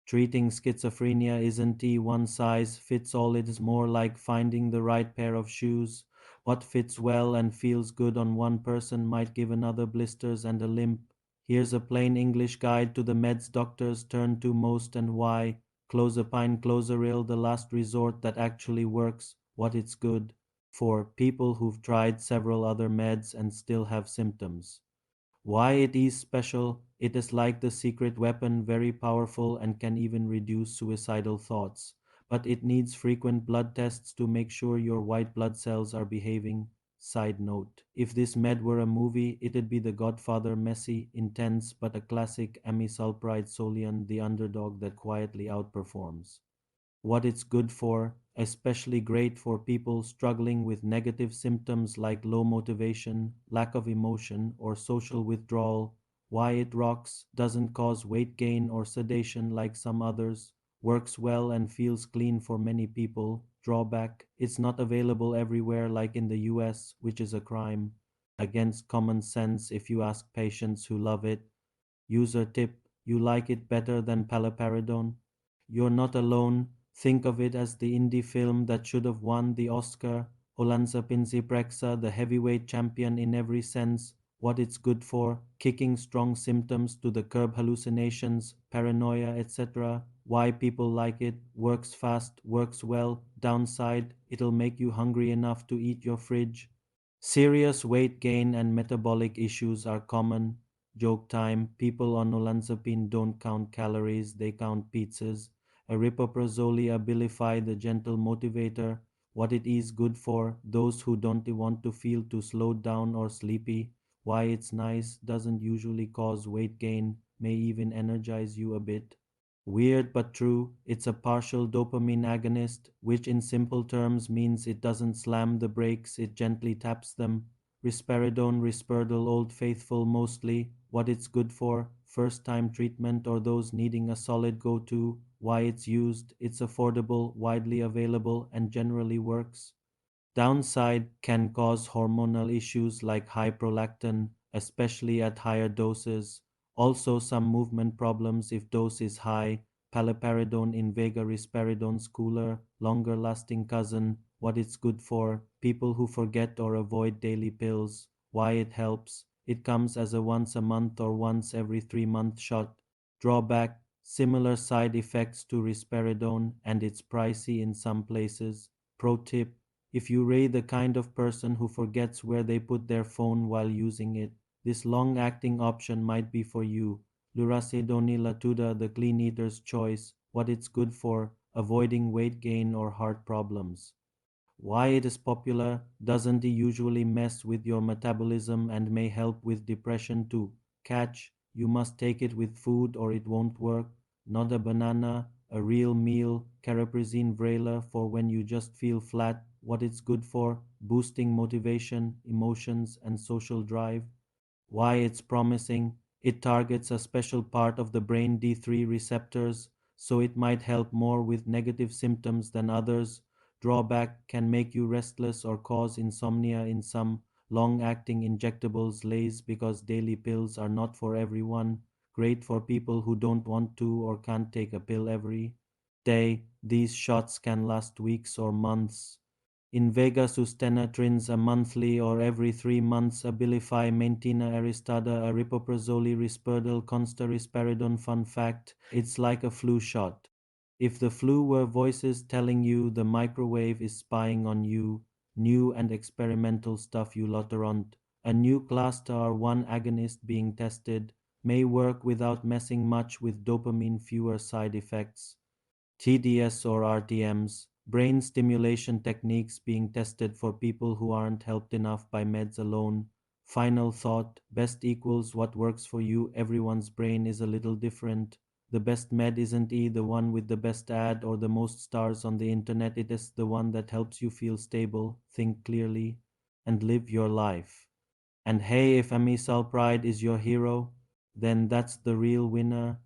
Treating schizophrenia isn't a one size fits all, it is more like finding the right pair of shoes. What fits well and feels good on one person might give another blisters and a limp. Here's a plain English guide to the meds doctors turn to most and why. Clozapine, Clozaril, the last resort that actually works, what it's good for people who've tried several other meds and still have symptoms. Why it is special, it is like the secret weapon, very powerful and can even reduce suicidal thoughts. But it needs frequent blood tests to make sure your white blood cells are behaving. Side note, if this med were a movie, it'd be The Godfather, messy, intense, but a classic amisulpride Solian, the underdog that quietly outperforms what it's good for, especially great for people struggling with negative symptoms like low motivation, lack of emotion, or social withdrawal. Why it rocks, doesn't cause weight gain or sedation like some others, works well and feels clean for many people. Drawback, it's not available everywhere like in the US, which is a crime against common sense if you ask patients who love it. User tip, you like it better than paliperidone? You're not alone. Think of it as the indie film that should have won the Oscar. Olanzapine, the heavyweight champion in every sense, what it's good for, kicking strong symptoms to the curb hallucinations, paranoia, etc. Why people like it, works fast, works well. Downside, it'll make you hungry enough to eat your fridge. Serious weight gain and metabolic issues are common. Joke time, people on olanzapine don't count calories, they count pizzas. Aripiprazole Abilify, the gentle motivator, what it is good for, those who don't want to feel too slowed down or sleepy. Why it's nice, doesn't usually cause weight gain, may even energize you a bit. Weird but true, it's a partial dopamine agonist, which in simple terms means it doesn't slam the brakes, it gently taps them. Risperidone, Risperdal, Old Faithful mostly, what it's good for, first time treatment or those needing a solid go to, why it's used, it's affordable, widely available, and generally works. Downside can cause hormonal issues like high prolactin, especially at higher doses. Also, some movement problems if dose is high. Paliperidone in Vega, Risperidone's cooler, longer lasting cousin. What it's good for, people who forget or avoid daily pills. Why it helps, it comes as a once a month or once every 3 month shot. Drawback, similar side effects to risperidone and it's pricey in some places. Pro tip, if you are the kind of person who forgets where they put their phone while using it, this long-acting option might be for you. Lurasidone Latuda, the clean eater's choice, what it's good for, avoiding weight gain or heart problems. Why it is popular, doesn't it usually mess with your metabolism and may help with depression too. Catch, you must take it with food or it won't work. Not a banana, a real meal, cariprazine Vraylar for when you just feel flat, what it's good for, boosting motivation, emotions, and social drive. Why it's promising, it targets a special part of the brain D3 receptors, so it might help more with negative symptoms than others. Drawback can make you restless or cause insomnia in some long acting injectables LAIs because daily pills are not for everyone. Great for people who don't want to or can't take a pill every day. These shots can last weeks or months. In Vega Sustena trins a monthly or every 3 months Abilify Maintina Aristada Aripiprazole Risperdal Consta Risperidone. Fun fact, it's like a flu shot. If the flu were voices telling you the microwave is spying on you, new and experimental stuff you lotteront, a new class TAR1 agonist being tested may work without messing much with dopamine, fewer side effects. TDS or RTMs, brain stimulation techniques being tested for people who aren't helped enough by meds alone. Final thought, best equals what works for you. Everyone's brain is a little different. The best med isn't the one with the best ad or the most stars on the internet. It is the one that helps you feel stable, think clearly, and live your life. And hey, if amisulpride is your hero, then that's the real winner.